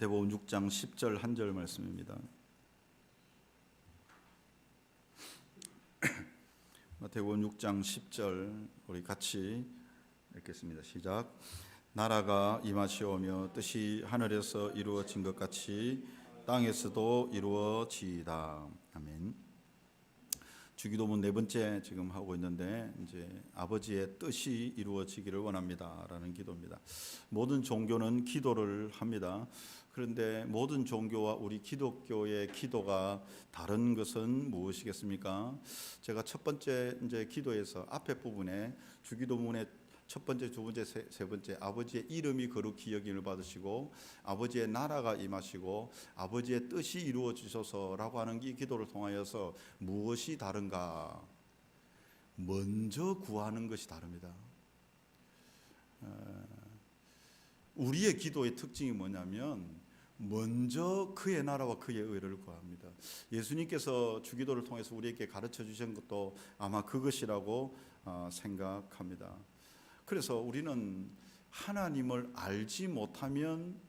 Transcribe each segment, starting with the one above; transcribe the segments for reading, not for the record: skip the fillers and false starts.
마태복음 6장 10절 한 절 말씀입니다. 마태복음 6장 10절 우리 같이 읽겠습니다. 시작. 나라가 임하시오며 뜻이 하늘에서 이루어진 것 같이 땅에서도 이루어지이다. 아멘. 주기도문 네 번째 지금 하고 있는데 이제 아버지의 뜻이 이루어지기를 원합니다라는 기도입니다. 모든 종교는 기도를 합니다. 그런데 모든 종교와 우리 기독교의 기도가 다른 것은 무엇이겠습니까? 제가 첫 번째 이제 기도에서 앞에 부분에 주기도문의 첫 번째, 두 번째, 세 번째 아버지의 이름이 거룩히 여김을 받으시고 아버지의 나라가 임하시고 아버지의 뜻이 이루어지소서라고 하는 이 기도를 통하여서 무엇이 다른가? 먼저 구하는 것이 다릅니다. 우리의 기도의 특징이 뭐냐면 먼저 그의 나라와 그의 의를 구합니다. 예수님께서 주기도를 통해서 우리에게 가르쳐 주신 것도 아마 그것이라고 생각합니다. 그래서 우리는 하나님을 알지 못하면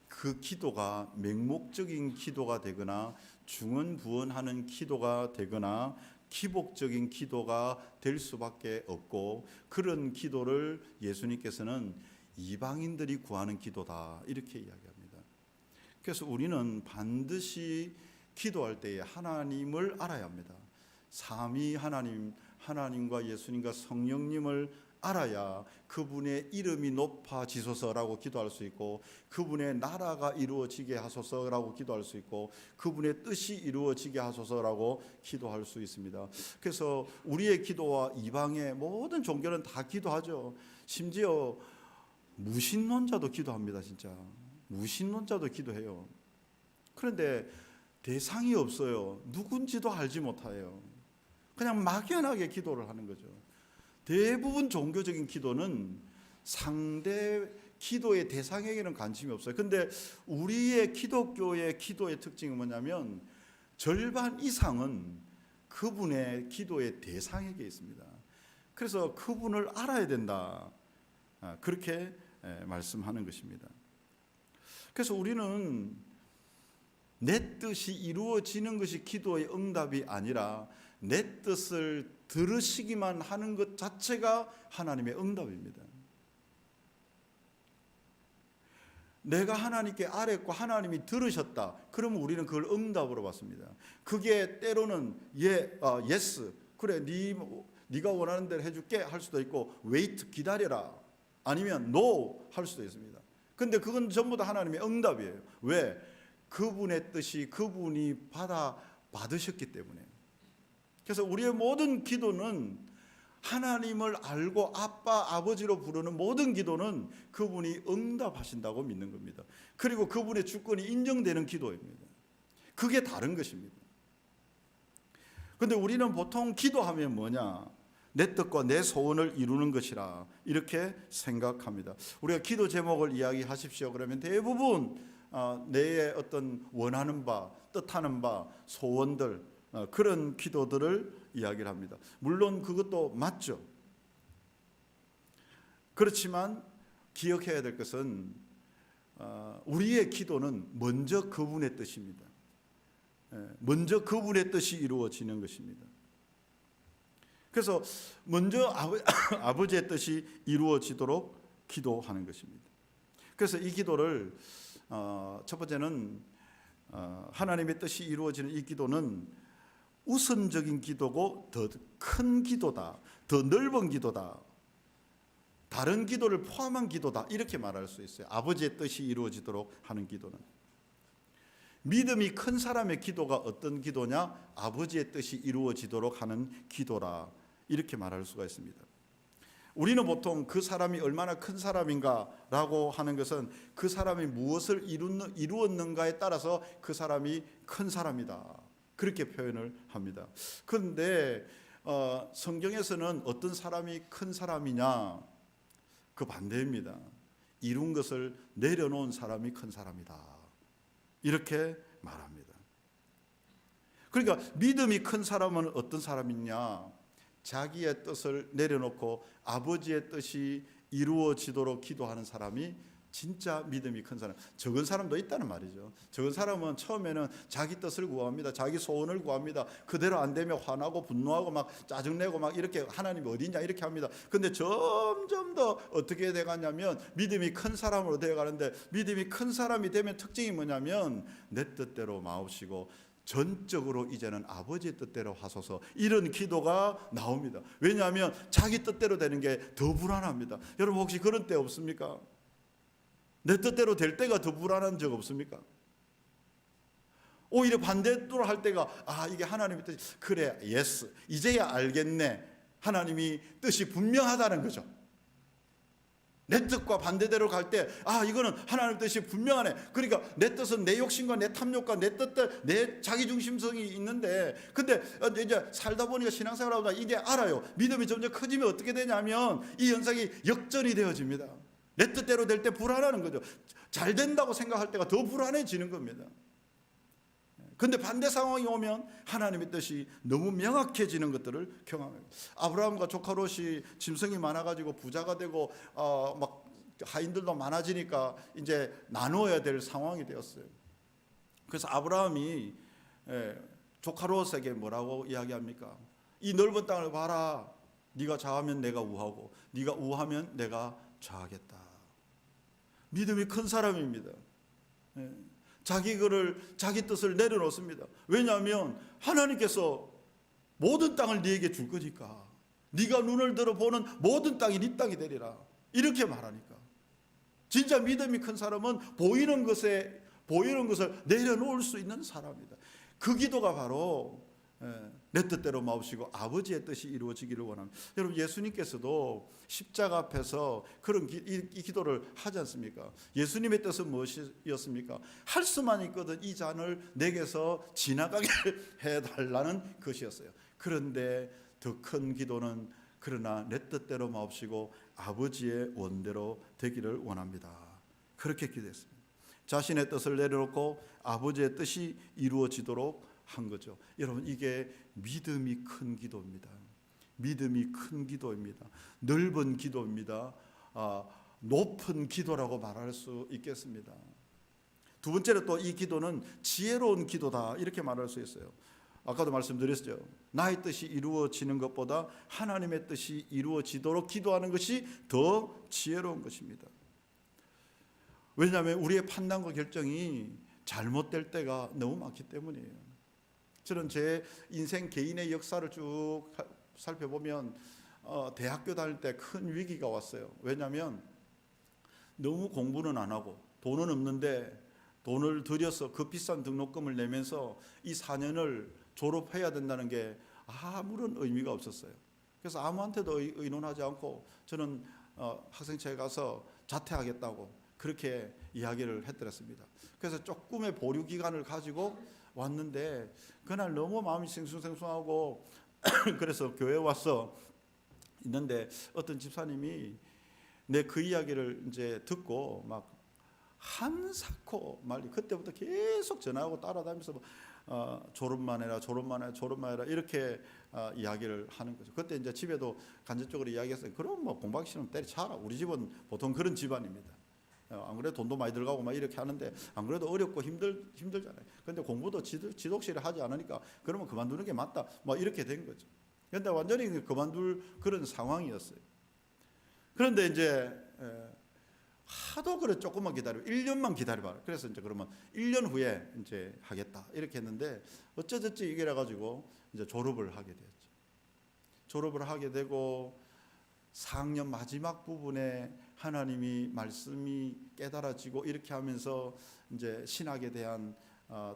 그 기도가 맹목적인 기도가 되거나 중언부언하는 기도가 되거나 기복적인 기도가 될 수밖에 없고, 그런 기도를 예수님께서는 이방인들이 구하는 기도다 이렇게 이야기합니다. 그래서 우리는 반드시 기도할 때에 하나님을 알아야 합니다. 삼위 하나님과 예수님과 성령님을 알아야 그분의 이름이 높아지소서라고 기도할 수 있고, 그분의 나라가 이루어지게 하소서라고 기도할 수 있고, 그분의 뜻이 이루어지게 하소서라고 기도할 수 있습니다. 그래서 우리의 기도와 이방의 모든 종교는 다 기도하죠. 심지어 무신론자도 기도합니다. 진짜 무신론자도 기도해요. 그런데 대상이 없어요. 누군지도 알지 못해요. 그냥 막연하게 기도를 하는 거죠. 대부분 종교적인 기도는 상대 기도의 대상에게는 관심이 없어요. 근데 우리의 기독교의 기도의 특징은 뭐냐면 절반 이상은 그분의 기도의 대상에게 있습니다. 그래서 그분을 알아야 된다, 그렇게 말씀하는 것입니다. 그래서 우리는 내 뜻이 이루어지는 것이 기도의 응답이 아니라 내 뜻을 들으시기만 하는 것 자체가 하나님의 응답입니다. 내가 하나님께 아뢰고 하나님이 들으셨다, 그러면 우리는 그걸 응답으로 받습니다. 그게 때로는 예스, 그래 네가 원하는 대로 해줄게 할 수도 있고, wait, 기다려라, 아니면 no 할 수도 있습니다. 근데 그건 전부 다 하나님의 응답이에요. 왜? 그분의 뜻이 그분이 받으셨기 때문에. 그래서 우리의 모든 기도는 하나님을 알고 아빠, 아버지로 부르는 모든 기도는 그분이 응답하신다고 믿는 겁니다. 그리고 그분의 주권이 인정되는 기도입니다. 그게 다른 것입니다. 그런데 우리는 보통 기도하면 뭐냐? 내 뜻과 내 소원을 이루는 것이라 이렇게 생각합니다. 우리가 기도 제목을 이야기하십시오 그러면 대부분 내 어떤 원하는 바, 뜻하는 바, 소원들, 그런 기도들을 이야기를 합니다. 물론 그것도 맞죠. 그렇지만 기억해야 될 것은 우리의 기도는 먼저 그분의 뜻입니다. 먼저 그분의 뜻이 이루어지는 것입니다. 그래서 먼저 아버지의 뜻이 이루어지도록 기도하는 것입니다. 그래서 이 기도를 첫 번째는 하나님의 뜻이 이루어지는 이 기도는 우선적인 기도고 더 큰 기도다, 더 넓은 기도다, 다른 기도를 포함한 기도다, 이렇게 말할 수 있어요. 아버지의 뜻이 이루어지도록 하는 기도는. 믿음이 큰 사람의 기도가 어떤 기도냐? 아버지의 뜻이 이루어지도록 하는 기도라, 이렇게 말할 수가 있습니다. 우리는 보통 그 사람이 얼마나 큰 사람인가라고 하는 것은 그 사람이 무엇을 이루었는가에 따라서 그 사람이 큰 사람이다, 그렇게 표현을 합니다. 그런데 성경에서는 어떤 사람이 큰 사람이냐? 그 반대입니다. 이룬 것을 내려놓은 사람이 큰 사람이다, 이렇게 말합니다. 그러니까 믿음이 큰 사람은 어떤 사람이냐? 자기의 뜻을 내려놓고 아버지의 뜻이 이루어지도록 기도하는 사람이 진짜 믿음이 큰 사람, 적은 사람도 있다는 말이죠. 적은 사람은 처음에는 자기 뜻을 구합니다. 자기 소원을 구합니다. 그대로 안 되면 화나고 분노하고 막 짜증내고 막 이렇게 하나님이 어디냐 이렇게 합니다. 근데 점점 더 어떻게 돼가냐면 믿음이 큰 사람으로 되어가는데, 믿음이 큰 사람이 되면 특징이 뭐냐면 내 뜻대로 마옵시고 전적으로 이제는 아버지의 뜻대로 하소서, 이런 기도가 나옵니다. 왜냐하면 자기 뜻대로 되는 게 더 불안합니다. 여러분 혹시 그런 때 없습니까? 내 뜻대로 될 때가 더 불안한 적 없습니까? 오히려 반대로 할 때가 이게 하나님의 뜻이, 그래 예스 이제야 알겠네, 하나님이 뜻이 분명하다는 거죠. 내 뜻과 반대대로 갈 때 이거는 하나님의 뜻이 분명하네. 그러니까 내 뜻은 내 욕심과 내 탐욕과 내 뜻대로 내 자기중심성이 있는데, 근데 이제 살다 보니까 신앙생활하다 이제 알아요. 믿음이 점점 커지면 어떻게 되냐면 이 현상이 역전이 되어집니다. 내 뜻대로 될 때 불안하는 거죠. 잘 된다고 생각할 때가 더 불안해지는 겁니다. 근데 반대 상황이 오면 하나님의 뜻이 너무 명확해지는 것들을 경험해요. 아브라함과 조카 롯이 짐승이 많아가지고 부자가 되고 막 하인들도 많아지니까 이제 나누어야 될 상황이 되었어요. 그래서 아브라함이 조카 롯에게 뭐라고 이야기합니까? 이 넓은 땅을 봐라. 네가 좌하면 내가 우하고 네가 우하면 내가 좌하겠다. 믿음이 큰 사람입니다. 자기 뜻을 내려놓습니다. 왜냐하면 하나님께서 모든 땅을 네게 줄 거니까, 네가 눈을 들어 보는 모든 땅이 네 땅이 되리라, 이렇게 말하니까. 진짜 믿음이 큰 사람은 보이는 것을 내려놓을 수 있는 사람이다. 그 기도가 바로 내 뜻대로 마옵시고 아버지의 뜻이 이루어지기를 원합니다. 여러분 예수님께서도 십자가 앞에서 그런 이 기도를 하지 않습니까? 예수님의 뜻은 무엇이었습니까? 할 수만 있거든 이 잔을 내게서 지나가게 해달라는 것이었어요. 그런데 더 큰 기도는 그러나 내 뜻대로 마옵시고 아버지의 원대로 되기를 원합니다. 그렇게 기도했습니다. 자신의 뜻을 내려놓고 아버지의 뜻이 이루어지도록 한 거죠. 여러분 이게 믿음이 큰 기도입니다. 믿음이 큰 기도입니다. 넓은 기도입니다. 높은 기도라고 말할 수 있겠습니다. 두 번째로 또 이 기도는 지혜로운 기도다, 이렇게 말할 수 있어요. 아까도 말씀드렸죠. 나의 뜻이 이루어지는 것보다 하나님의 뜻이 이루어지도록 기도하는 것이 더 지혜로운 것입니다. 왜냐하면 우리의 판단과 결정이 잘못될 때가 너무 많기 때문이에요. 저는 제 인생 개인의 역사를 쭉 살펴보면 대학교 다닐 때 큰 위기가 왔어요. 왜냐하면 너무 공부는 안 하고 돈은 없는데 돈을 들여서 그 비싼 등록금을 내면서 이 4년을 졸업해야 된다는 게 아무런 의미가 없었어요. 그래서 아무한테도 의논하지 않고 저는 학생체에 가서 자퇴하겠다고 그렇게 이야기를 했더랬습니다. 그래서 조금의 보류 기간을 가지고 왔는데 그날 너무 마음이 싱숭생숭하고 그래서 교회에 와서 있는데 어떤 집사님이 내 그 이야기를 이제 듣고 막 한사코 말리, 그때부터 계속 전화하고 따라다니면서 졸업만 해라 이렇게 이야기를 하는 거죠. 그때 이제 집에도 간접적으로 이야기했어요. 그럼 뭐 공부하기 싫으면 때려쳐라. 우리 집은 보통 그런 집안입니다. 안 그래도 돈도 많이 들어가고 막 이렇게 하는데 안 그래도 어렵고 힘들잖아요. 근데 공부도 지독실에 하지 않으니까 그러면 그만두는 게 맞다, 뭐 이렇게 된 거죠. 근데 완전히 그만둘 그런 상황이었어요. 그런데 이제 하도 그래 조금만 기다려, 1년만 기다려봐. 그래서 이제 그러면 1년 후에 이제 하겠다 이렇게 했는데 어쩌저쩌 이게 가지고 이제 졸업을 하게 되었죠. 졸업을 하게 되고 4학년 마지막 부분에 하나님이 말씀이 깨달아지고 이렇게 하면서 이제 신학에 대한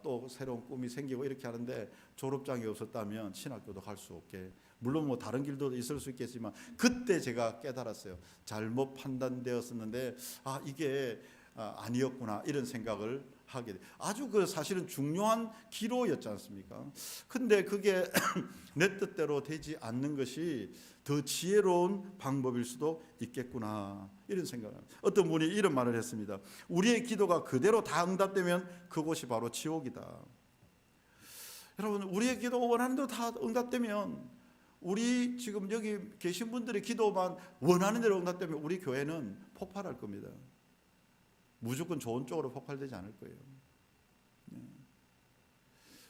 또 새로운 꿈이 생기고 이렇게 하는데, 졸업장이 없었다면 신학교도 갈 수 없게, 물론 뭐 다른 길도 있을 수 있겠지만 그때 제가 깨달았어요. 잘못 판단되었었는데 이게 아니었구나, 이런 생각을 하게 돼. 아주 그 사실은 중요한 기로였지 않습니까? 근데 그게 내 뜻대로 되지 않는 것이 더 지혜로운 방법일 수도 있겠구나, 이런 생각을 합니다. 어떤 분이 이런 말을 했습니다. 우리의 기도가 그대로 다 응답되면 그곳이 바로 지옥이다. 여러분 우리의 기도가 원하는 대로 다 응답되면, 우리 지금 여기 계신 분들의 기도만 원하는 대로 응답되면 우리 교회는 폭발할 겁니다. 무조건 좋은 쪽으로 폭발되지 않을 거예요.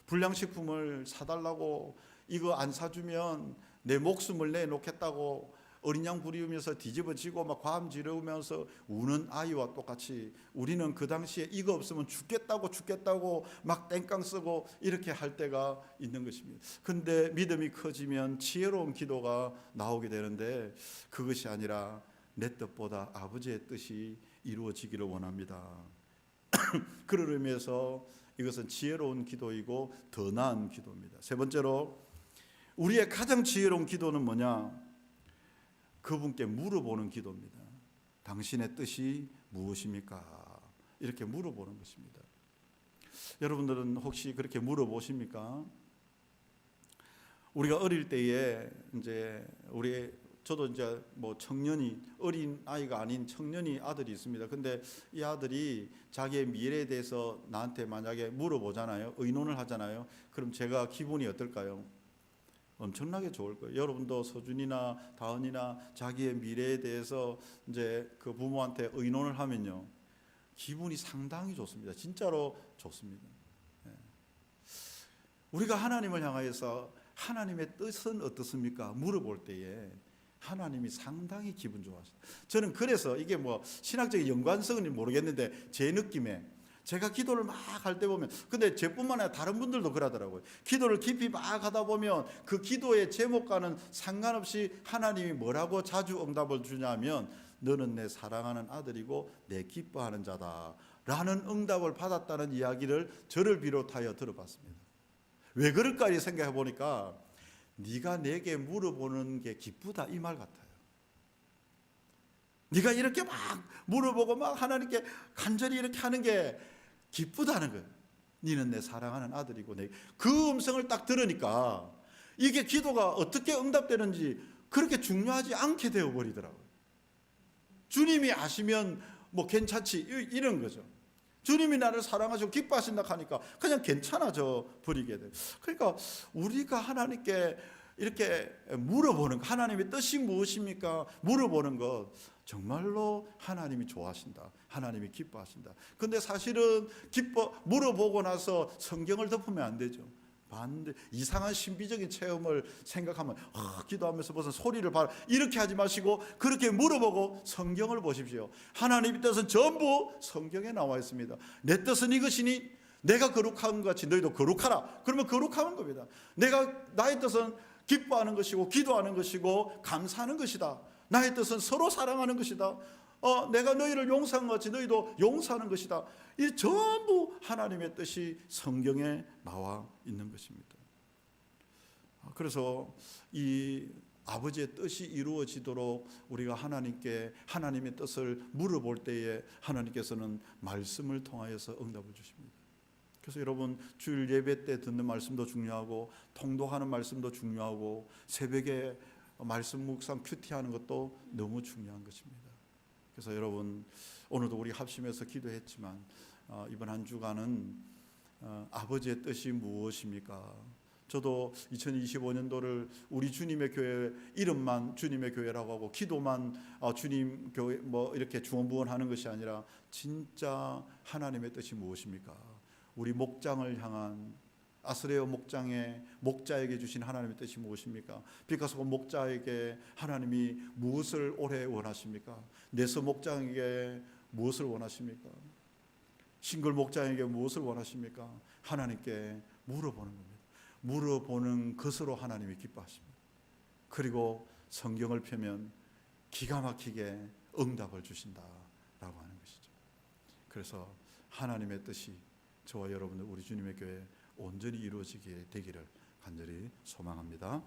불량식품을 사달라고 이거 안 사주면 내 목숨을 내놓겠다고 어린 양 부리우면서 뒤집어지고 막 과음 지르면서 우는 아이와 똑같이 우리는 그 당시에 이거 없으면 죽겠다고 막 땡깡 쓰고 이렇게 할 때가 있는 것입니다. 근데 믿음이 커지면 지혜로운 기도가 나오게 되는데 그것이 아니라 내 뜻보다 아버지의 뜻이 이루어지기를 원합니다. 그런 의미에서 이것은 지혜로운 기도이고 더 나은 기도입니다. 세 번째로 우리의 가장 지혜로운 기도는 뭐냐? 그분께 물어보는 기도입니다. 당신의 뜻이 무엇입니까? 이렇게 물어보는 것입니다. 여러분들은 혹시 그렇게 물어보십니까? 우리가 어릴 때에 저도 이제 뭐 청년이 어린 아이가 아닌 청년이 아들이 있습니다. 근데 이 아들이 자기의 미래에 대해서 나한테 만약에 물어보잖아요. 의논을 하잖아요. 그럼 제가 기분이 어떨까요? 엄청나게 좋을 거예요. 여러분도 서준이나 다은이나 자기의 미래에 대해서 이제 그 부모한테 의논을 하면요, 기분이 상당히 좋습니다. 진짜로 좋습니다. 우리가 하나님을 향하여서 하나님의 뜻은 어떻습니까? 물어볼 때에 하나님이 상당히 기분 좋아하시죠. 저는 그래서 이게 뭐 신학적인 연관성은 모르겠는데 제 느낌에 제가 기도를 막 할 때 보면, 근데 저뿐만 아니라 다른 분들도 그러더라고요. 기도를 깊이 막 하다 보면 그 기도의 제목과는 상관없이 하나님이 뭐라고 자주 응답을 주냐면 너는 내 사랑하는 아들이고 내 기뻐하는 자다 라는 응답을 받았다는 이야기를 저를 비롯하여 들어봤습니다. 왜 그럴까 생각해 보니까 네가 내게 물어보는 게 기쁘다 이 말 같아요. 네가 이렇게 막 물어보고 막 하나님께 간절히 이렇게 하는 게 기쁘다는 거예요. 너는 내 사랑하는 아들이고 그 음성을 딱 들으니까 이게 기도가 어떻게 응답되는지 그렇게 중요하지 않게 되어버리더라고요. 주님이 아시면 뭐 괜찮지 이런 거죠. 주님이 나를 사랑하시고 기뻐하신다 하니까 그냥 괜찮아져 버리게 돼요. 그러니까 우리가 하나님께 이렇게 물어보는 것, 하나님의 뜻이 무엇입니까? 물어보는 것 정말로 하나님이 좋아하신다. 하나님이 기뻐하신다. 근데 사실은 물어보고 나서 성경을 덮으면 안 되죠. 반대 이상한 신비적인 체험을 생각하면 기도하면서 무슨 소리를 봐라 이렇게 하지 마시고 그렇게 물어보고 성경을 보십시오. 하나님의 뜻은 전부 성경에 나와 있습니다. 내 뜻은 이것이니 내가 거룩한 것 같이 너희도 거룩하라. 그러면 거룩한 겁니다. 나의 뜻은 기뻐하는 것이고 기도하는 것이고 감사하는 것이다. 나의 뜻은 서로 사랑하는 것이다. 내가 너희를 용서한 것 같이 너희도 용서하는 것이다. 이 전부 하나님의 뜻이 성경에 나와 있는 것입니다. 그래서 이 아버지의 뜻이 이루어지도록 우리가 하나님께 하나님의 뜻을 물어볼 때에 하나님께서는 말씀을 통하여서 응답을 주십니다. 그래서 여러분 주일 예배 때 듣는 말씀도 중요하고 통독하는 말씀도 중요하고 새벽에 말씀 묵상 큐티하는 것도 너무 중요한 것입니다. 그래서 여러분 오늘도 우리 합심해서 기도했지만 이번 한 주간은 아버지의 뜻이 무엇입니까? 저도 2025년도를 우리 주님의 교회 이름만 주님의 교회라고 하고 기도만 주님 교회 뭐 이렇게 중언부언하는 것이 아니라 진짜 하나님의 뜻이 무엇입니까? 우리 목장을 향한 아스레오 목장의 목자에게 주신 하나님의 뜻이 무엇입니까? 비카소 목자에게 하나님이 무엇을 올해 원하십니까? 네서 목장에게 무엇을 원하십니까? 싱글 목장에게 무엇을 원하십니까? 하나님께 물어보는 겁니다. 물어보는 것으로 하나님이 기뻐하십니다. 그리고 성경을 펴면 기가 막히게 응답을 주신다라고 하는 것이죠. 그래서 하나님의 뜻이 저와 여러분들 우리 주님의 교회 온전히 이루어지게 되기를 간절히 소망합니다.